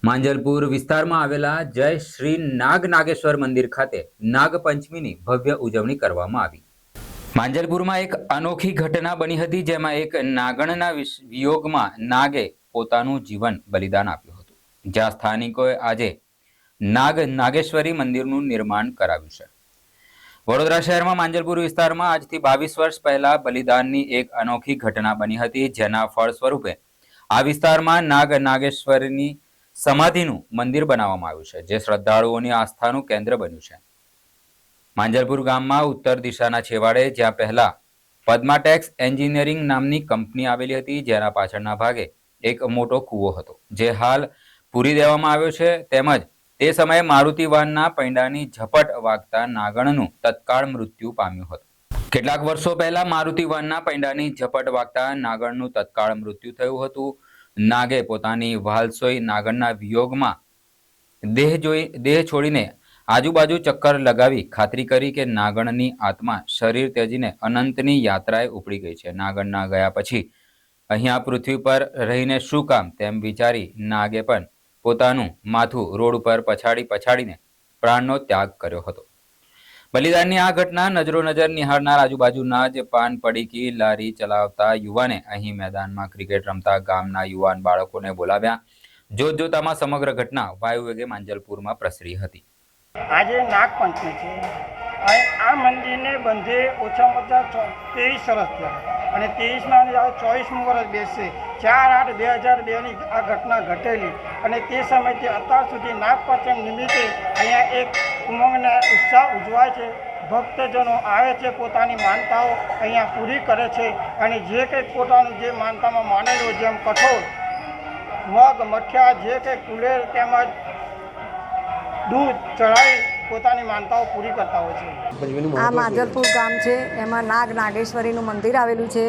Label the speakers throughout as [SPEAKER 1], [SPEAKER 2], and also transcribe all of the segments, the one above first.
[SPEAKER 1] માંજલપુર વિસ્તારમાં આવેલા જય શ્રી નાગ નાગેશ્વર મંદિર ખાતે નાગપંચમીની ભવ્ય ઉજવણી કરવામાં આવી। માંજલપુરમાં એક અનોખી ઘટના બની હતી, જેમાં એક નાગણના વિયોગમાં નાગે પોતાનું જીવન બલિદાન આપ્યું હતું, જ્યાં સ્થાનિકોએ આજે નાગ નાગેશ્વરી મંદિરનું નિર્માણ કરાવ્યું છે। વડોદરા શહેરમાં માંજલપુર વિસ્તારમાં આજથી 22 વર્ષ પહેલા બલિદાનની એક અનોખી ઘટના બની હતી, જેના ફળ સ્વરૂપે આ વિસ્તારમાં નાગ નાગેશ્વરીની સમાધિનું મંદિર બનાવવામાં આવ્યું છે, જે શ્રદ્ધાળુઓની આસ્થાનું કેન્દ્ર બન્યું છે। માંજલપુર ગામમાં ઉત્તર દિશાના છેવાડે, જ્યાં પહેલા પદ્માટેક્સ એન્જિનિયરિંગ નામની કંપની આવેલી હતી, જેના પાછળના ભાગે એક મોટો કૂવો હતો, જે હાલ પૂરી દેવામાં આવ્યો છે। તેમજ તે સમયે મારુતિ વાનના પૈડાની ઝપટ વાગતા નાગણનું તત્કાળ મૃત્યુ પામ્યું હતું। કેટલાક વર્ષો પહેલા મારુતિ વાનના પૈડાની ઝપટ વાગતા નાગણનું તત્કાળ મૃત્યુ થયું હતું। નાગે પોતાની વાલસોઈ નાગણના વિયોગમાં દેહ છોડીને આજુબાજુ ચક્કર લગાવી ખાતરી કરી કે નાગણની આત્મા શરીર ત્યજીને અનંતની યાત્રાએ ઉપડી ગઈ છે। નાગણના ગયા પછી અહીંયા પૃથ્વી પર રહીને શું કામ, તેમ વિચારી નાગે પણ પોતાનું માથું રોડ ઉપર પછાડીને પ્રાણનો ત્યાગ કર્યો હતો। બલિદાનની આ ઘટના નજરો નજર નિહાળનાર આજુબાજુના જ પાન પડીકી લારી ચલાવતા યુવાને અહીં મેદાનમાં ક્રિકેટ રમતા ગામના યુવાન બાળકોને બોલાવ્યા। જોતજોતામાં સમગ્ર ઘટના વાયુવેગે માંજલપુરમાં પ્રસરી હતી।
[SPEAKER 2] આજે નાગપંચમી છે। આ મંદિરને બંધે ઓછામાં ઓછા 23 વર્ષ થયા અને 23માં 24મું વર્ષ બેસશે। 4/8/2002ની આ ઘટના ઘટેલી અને તે સમયથી અત્યાર સુધી નાગપંચમ નિમિત્તે અહીંયા એક ઉમંગના ઉત્સાહ ઉજવાય છે। ભક્તજનો આવે છે, પોતાની માનતાઓ અહીંયા પૂરી કરે છે અને જે કંઈ પોતાનું જે માનતામાં માનેલું, જેમ કઠોળ, મગ, મઠિયા, જે કંઈ કુલેર તેમજ દૂધ ચડાવી પોતાની માનતાઓ પૂરી કરતા હોય છે।
[SPEAKER 3] આ માંજલપુર ગામ છે, એમાં નાગ નાગેશ્વરીનું મંદિર આવેલું છે।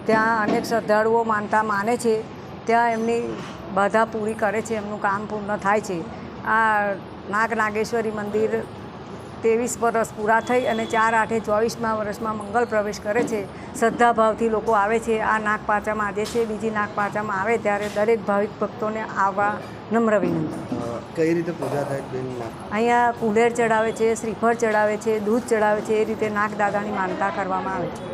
[SPEAKER 3] ત્યાં અનેક શ્રદ્ધાળુઓ માનતા માને છે, ત્યાં એમની બાધા પૂરી કરે છે, એમનું કામ પૂર્ણ થાય છે। આ નાગ નાગેશ્વરી મંદિર 23 વર્ષ પૂરા થઈ અને 4/8/24મા વર્ષમાં મંગલ પ્રવેશ કરે છે। શ્રદ્ધાભાવથી લોકો આવે છે। આ નાગપાંચમ આજે છે, બીજી નાગપાંચમ આવે ત્યારે દરેક ભાવિક ભક્તોને આવવા નમ્ર વિનંતી।
[SPEAKER 4] કઈ રીતે પૂજા થાય બેન?
[SPEAKER 3] અહીંયા કુલેર ચડાવે છે, શ્રીફળ ચડાવે છે, દૂધ ચડાવે છે, એ રીતે નાગદાદાની માનતા કરવામાં આવે છે।